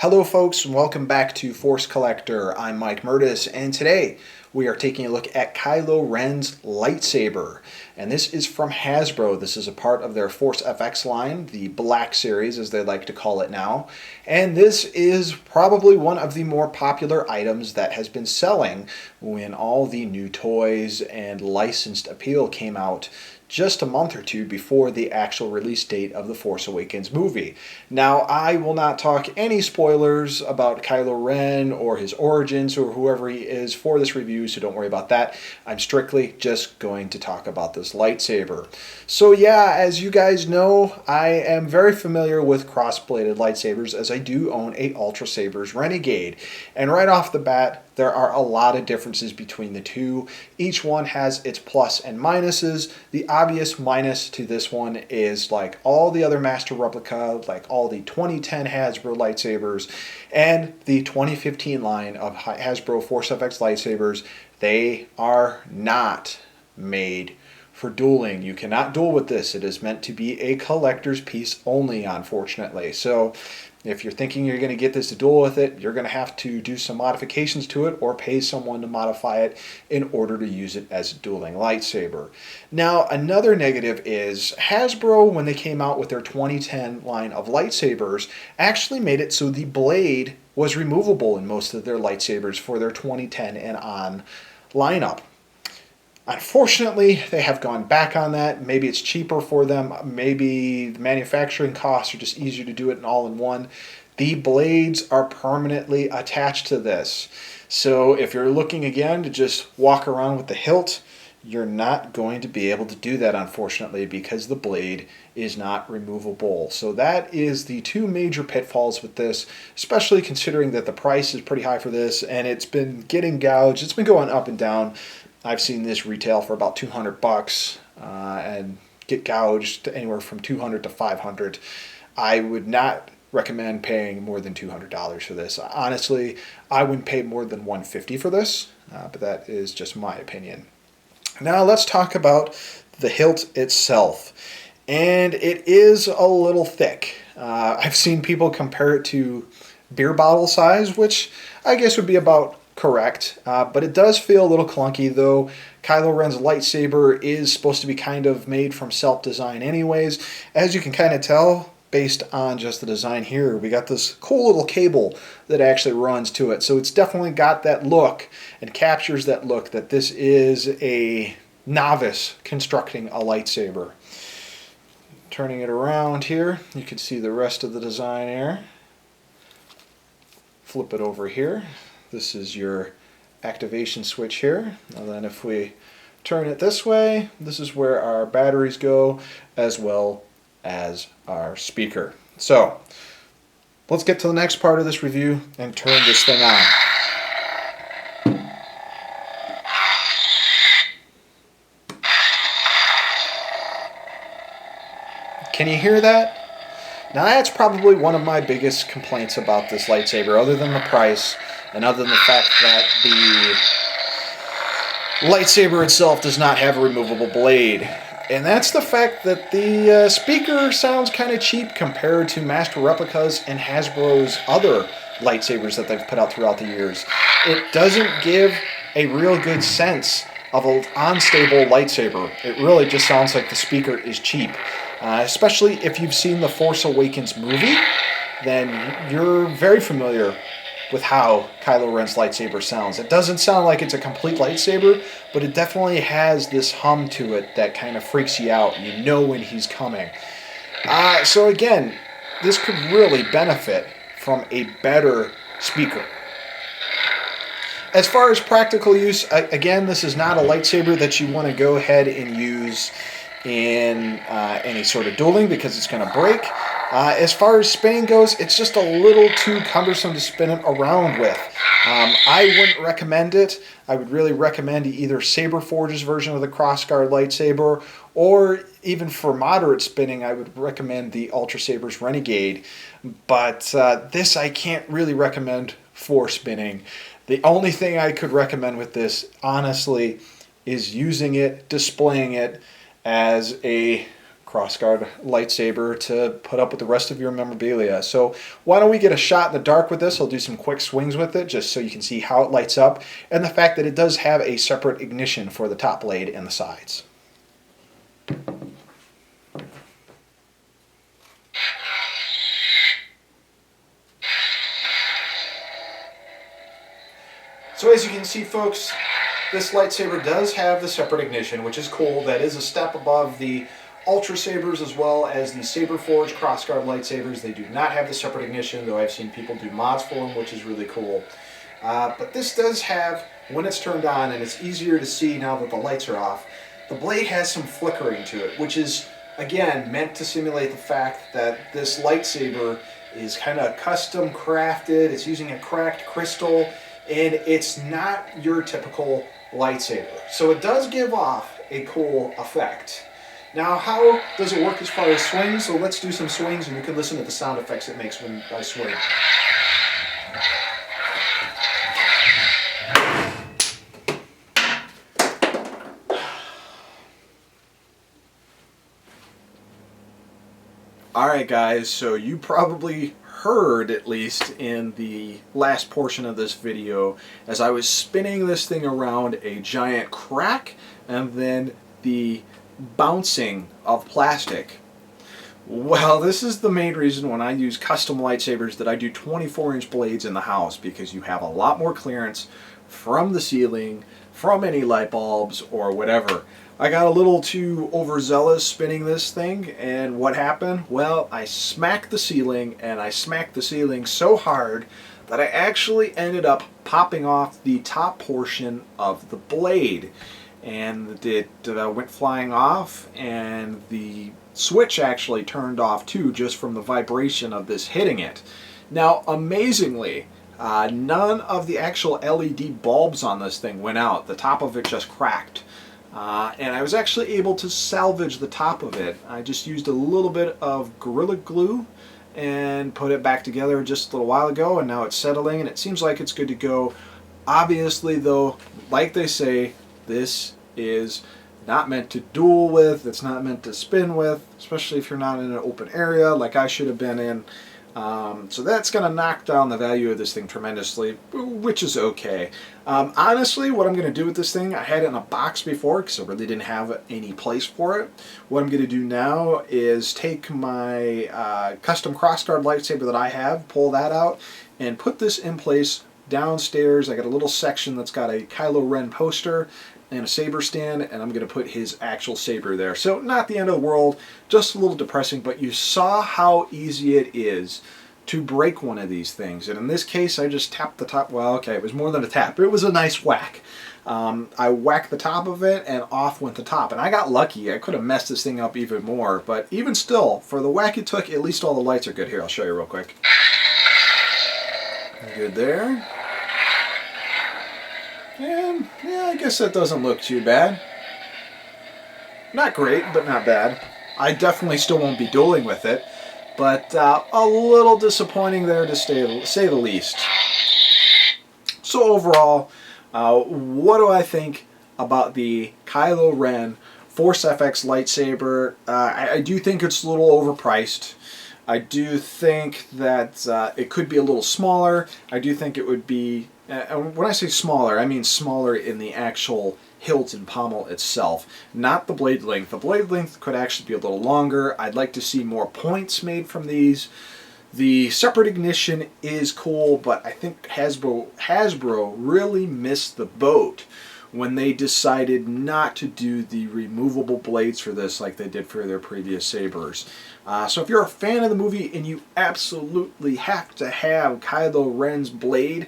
Hello folks and welcome back to Force Collector. I'm Mike Murtis and today we are taking a look at Kylo Ren's lightsaber. And this is from Hasbro. This is a part of their Force FX line, the Black Series as they like to call it now. And this is probably one of the more popular items that has been selling when all the new toys and licensed appeal came out just a month or two before the actual release date of the Force Awakens movie. Now, I will not talk any spoilers about Kylo Ren or his origins or whoever he is for this review, so don't worry about that. I'm strictly just going to talk about this lightsaber. So yeah, as you guys know, I am very familiar with cross-bladed lightsabers as I do own a Ultra Sabers Renegade. And right off the bat, there are a lot of differences between the two. Each one has its plus and minuses. The obvious minus to this one is like all the other Master Replica, like all the 2010 Hasbro lightsabers and the 2015 line of Hasbro Force FX lightsabers, they are not made for dueling. You cannot duel with this. It is meant to be a collector's piece only, unfortunately. So if you're thinking you're going to get this to duel with it, you're going to have to do some modifications to it or pay someone to modify it in order to use it as a dueling lightsaber. Now, another negative is Hasbro, when they came out with their 2010 line of lightsabers, actually made it so the blade was removable in most of their lightsabers for their 2010 and on lineup. Unfortunately, they have gone back on that. Maybe it's cheaper for them. Maybe the manufacturing costs are just easier to do it all in one. The blades are permanently attached to this. So if you're looking again to just walk around with the hilt, you're not going to be able to do that, unfortunately, because the blade is not removable. So that is the two major pitfalls with this, especially considering that the price is pretty high for this and it's been getting gouged. It's been going up and down. I've seen this retail for about $200 and get gouged anywhere from $200 to $500. I would not recommend paying more than $200 for this. Honestly, I wouldn't pay more than $150 for this, but that is just my opinion. Now let's talk about the hilt itself. And it is a little thick. I've seen people compare it to beer bottle size, which I guess would be about correct, but it does feel a little clunky, though. Kylo Ren's lightsaber is supposed to be kind of made from self-design anyways. As you can kind of tell, based on just the design here, we got this cool little cable that actually runs to it. So it's definitely got that look and captures that look that this is a novice constructing a lightsaber. Turning it around here, you can see the rest of the design here. Flip it over here. This is your activation switch here. And then if we turn it this way, this is where our batteries go as well as our speaker. So let's get to the next part of this review and turn this thing on. Can you hear that? Now that's probably one of my biggest complaints about this lightsaber, other than the price and other than the fact that the lightsaber itself does not have a removable blade. And that's the fact that the speaker sounds kind of cheap compared to Master Replicas and Hasbro's other lightsabers that they've put out throughout the years. It doesn't give a real good sense of an unstable lightsaber. It really just sounds like the speaker is cheap. Especially if you've seen the Force Awakens movie, then you're very familiar with how Kylo Ren's lightsaber sounds. It doesn't sound like it's a complete lightsaber, but it definitely has this hum to it that kind of freaks you out. You know when he's coming. So again, this could really benefit from a better speaker. As far as practical use, again, this is not a lightsaber that you want to go ahead and use in any sort of dueling because it's going to break. As far as spinning goes, it's just a little too cumbersome to spin it around with. I wouldn't recommend it. I would really recommend either Saber Forge's version of the crossguard lightsaber, or even for moderate spinning, I would recommend the Ultra Sabers Renegade. But this I can't really recommend for spinning. The only thing I could recommend with this, honestly, is using it, displaying it as a crossguard lightsaber to put up with the rest of your memorabilia. So why don't we get a shot in the dark with this? I'll do some quick swings with it just so you can see how it lights up and the fact that it does have a separate ignition for the top blade and the sides. So as you can see, folks, this lightsaber does have the separate ignition, which is cool. That is a step above the Ultra Sabers as well as the Saber Forge crossguard lightsabers. They do not have the separate ignition, though I've seen people do mods for them, which is really cool. But this does have, when it's turned on, and it's easier to see now that the lights are off, the blade has some flickering to it, which is, again, meant to simulate the fact that this lightsaber is kind of custom crafted. It's using a cracked crystal, and it's not your typical lightsaber. So it does give off a cool effect. Now, how does it work as far as swings? So let's do some swings, and you can listen to the sound effects it makes when I swing. Alright guys, so you probably heard, at least in the last portion of this video, as I was spinning this thing around, a giant crack and then the bouncing of plastic. Well, this is the main reason when I use custom lightsabers that I do 24-inch blades in the house, because you have a lot more clearance from the ceiling, from any light bulbs or whatever. I got a little too overzealous spinning this thing, and what happened? Well, I smacked the ceiling, and I smacked the ceiling so hard that I actually ended up popping off the top portion of the blade. And it went flying off, and the switch actually turned off too, just from the vibration of this hitting it. Now, amazingly, none of the actual LED bulbs on this thing went out. The top of it just cracked. And I was actually able to salvage the top of it. I just used a little bit of Gorilla Glue and put it back together just a little while ago, and now it's settling and it seems like it's good to go. Obviously though, like they say, this is not meant to duel with, it's not meant to spin with, especially if you're not in an open area like I should have been in. So that's going to knock down the value of this thing tremendously, which is okay. Honestly, what I'm going to do with this thing, I had it in a box before because I really didn't have any place for it. What I'm going to do now is take my custom crossguard lightsaber that I have, pull that out, and put this in place downstairs. I got a little section that's got a Kylo Ren poster and a saber stand, and I'm going to put his actual saber there. So not the end of the world, just a little depressing, but you saw how easy it is to break one of these things. And in this case, I just tapped the top. Well, okay, it was more than a tap. It was a nice whack. I whacked the top of it, and off went the top. And I got lucky. I could have messed this thing up even more, but even still, for the whack it took, at least all the lights are good. Here, I'll show you real quick. Good there. And yeah, I guess that doesn't look too bad. Not great, but not bad. I definitely still won't be dueling with it, but a little disappointing there to say the least. So overall, what do I think about the Kylo Ren Force FX lightsaber? I do think it's a little overpriced. I do think that it could be a little smaller. I do think it would be, when I say smaller, I mean smaller in the actual hilt and pommel itself, not the blade length. The blade length could actually be a little longer. I'd like to see more points made from these. The separate ignition is cool, but I think Hasbro really missed the boat when they decided not to do the removable blades for this like they did for their previous sabers. So if you're a fan of the movie and you absolutely have to have Kylo Ren's blade,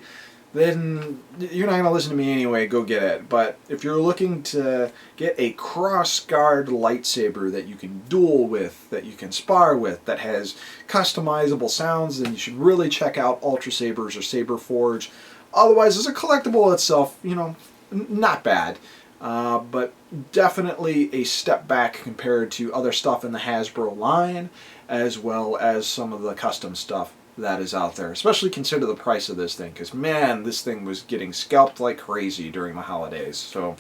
then you're not going to listen to me anyway, go get it. But if you're looking to get a cross-guard lightsaber that you can duel with, that you can spar with, that has customizable sounds, then you should really check out Ultra Sabers or Saber Forge. Otherwise, as a collectible itself, you know, not bad. But definitely a step back compared to other stuff in the Hasbro line, as well as some of the custom stuff that is out there. Especially consider the price of this thing, because man, this thing was getting scalped like crazy during the holidays. So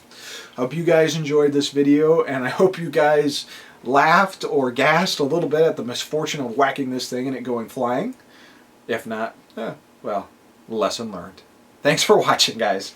I hope you guys enjoyed this video, and I hope you guys laughed or gasped a little bit at the misfortune of whacking this thing and it going flying. If not, well, lesson learned. Thanks for watching, guys.